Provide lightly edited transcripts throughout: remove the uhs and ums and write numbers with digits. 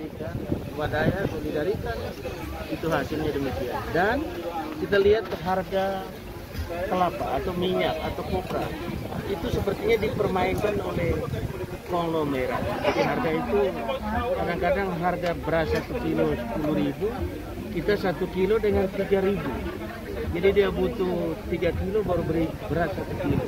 memberikan swadaya solidaritas, itu hasilnya demikian. Dan kita lihat harga kelapa atau minyak atau kopra itu sepertinya dipermainkan oleh konglomerat. Jadi harga itu kadang-kadang harga beras 1 kilo 10.000, kita 1 kilo dengan 3.000. Jadi dia butuh 3 kilo baru beri beras 1 kilo.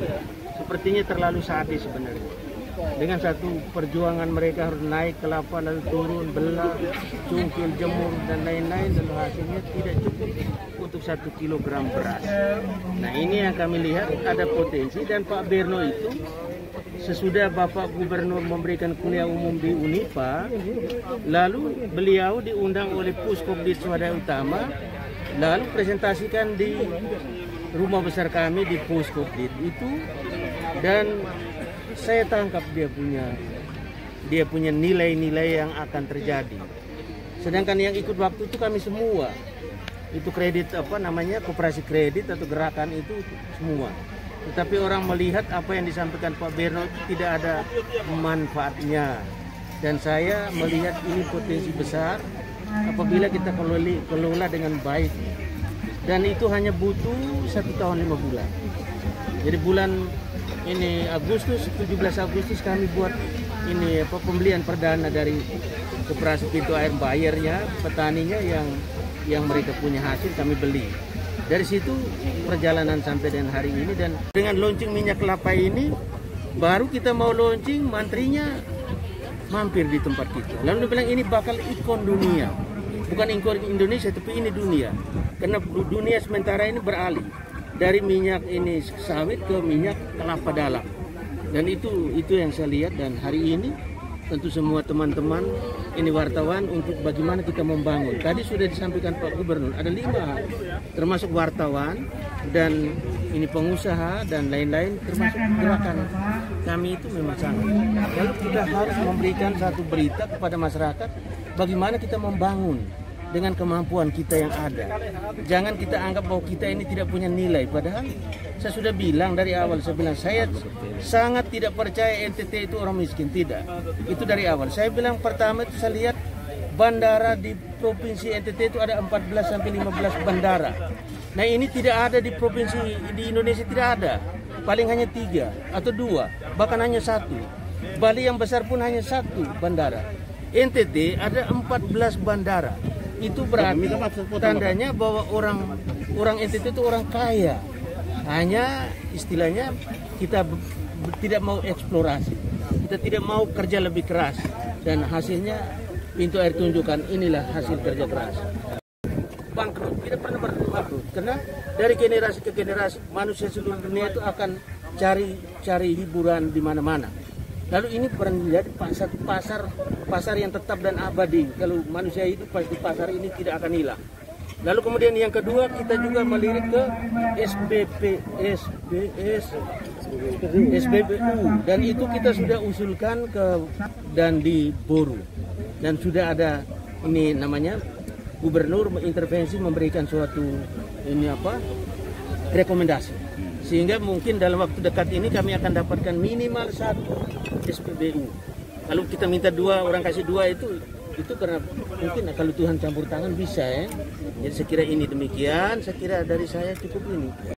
Sepertinya terlalu sadis sebenarnya. Dengan satu perjuangan mereka harus naik kelapa lalu turun, belah, cungkil, jemur dan lain-lain, dan hasilnya tidak cukup untuk 1 kilogram beras. Nah, ini yang kami lihat ada potensi. Dan Pak Berno itu sesudah Bapak Gubernur memberikan kuliah umum di Unipa, lalu beliau diundang oleh Puskopdit Swadaya Utama, lalu presentasikan di rumah besar kami di Puskopdit itu, dan saya tangkap dia punya nilai-nilai yang akan terjadi. Sedangkan yang ikut waktu itu kami semua, itu kredit koperasi kredit atau gerakan itu semua. Tetapi orang melihat apa yang disampaikan Pak Berno itu tidak ada manfaatnya. Dan saya melihat ini potensi besar apabila kita kelola dengan baik. Dan itu hanya butuh 1 tahun 5 bulan. Jadi bulan ini Agustus, 17 Agustus kami buat ini pembelian perdana dari koperasi pintu air, bayarnya petaninya yang mereka punya hasil kami beli. Dari situ perjalanan sampai dengan hari ini, dan dengan launching minyak kelapa ini baru kita mau launching, mantrinya mampir di tempat kita. Lalu dia bilang ini bakal ikon dunia. Bukan ikon Indonesia tapi ini dunia. Karena dunia sementara ini beralih dari minyak ini sawit ke minyak kelapa dalam. Dan itu yang saya lihat. Dan hari ini tentu semua teman-teman ini wartawan untuk bagaimana kita membangun. Tadi sudah disampaikan Pak Gubernur, ada 5 termasuk wartawan dan ini pengusaha dan lain-lain, termasuk gerakan kami itu memang sangat. Lalu kita harus memberikan satu berita kepada masyarakat bagaimana kita membangun dengan kemampuan kita yang ada. Jangan kita anggap bahwa kita ini tidak punya nilai. Padahal saya sudah bilang dari awal, saya sangat tidak percaya NTT itu orang miskin. Tidak. Itu dari awal. Saya bilang pertama itu saya lihat bandara di provinsi NTT itu ada 14-15 bandara. Nah ini tidak ada di provinsi di Indonesia, tidak ada. Paling hanya 3 atau 2, bahkan hanya 1. Bali yang besar pun hanya 1 bandara. NTT ada 14 bandara. Itu berarti tandanya bahwa orang NTT itu orang kaya. Hanya istilahnya kita tidak mau eksplorasi, kita tidak mau kerja lebih keras, dan hasilnya pintu air tunjukkan inilah hasil kerja keras. Bangkrut, tidak pernah bangkrut, karena dari generasi ke generasi manusia seluruh dunia itu akan cari hiburan di mana-mana. Lalu ini menjadi pasar yang tetap dan abadi. Kalau manusia hidup pasti pasar ini tidak akan hilang. Lalu kemudian yang kedua, kita juga melirik ke SBBU, dan itu kita sudah usulkan dan di Boru, dan sudah ada ini namanya Gubernur intervensi memberikan suatu rekomendasi, sehingga mungkin dalam waktu dekat ini kami akan dapatkan minimal 1 SPBU. Kalau kita minta 2, orang kasih 2 itu karena mungkin kalau Tuhan campur tangan bisa ya. Jadi saya kira ini demikian, saya kira dari saya cukup ini.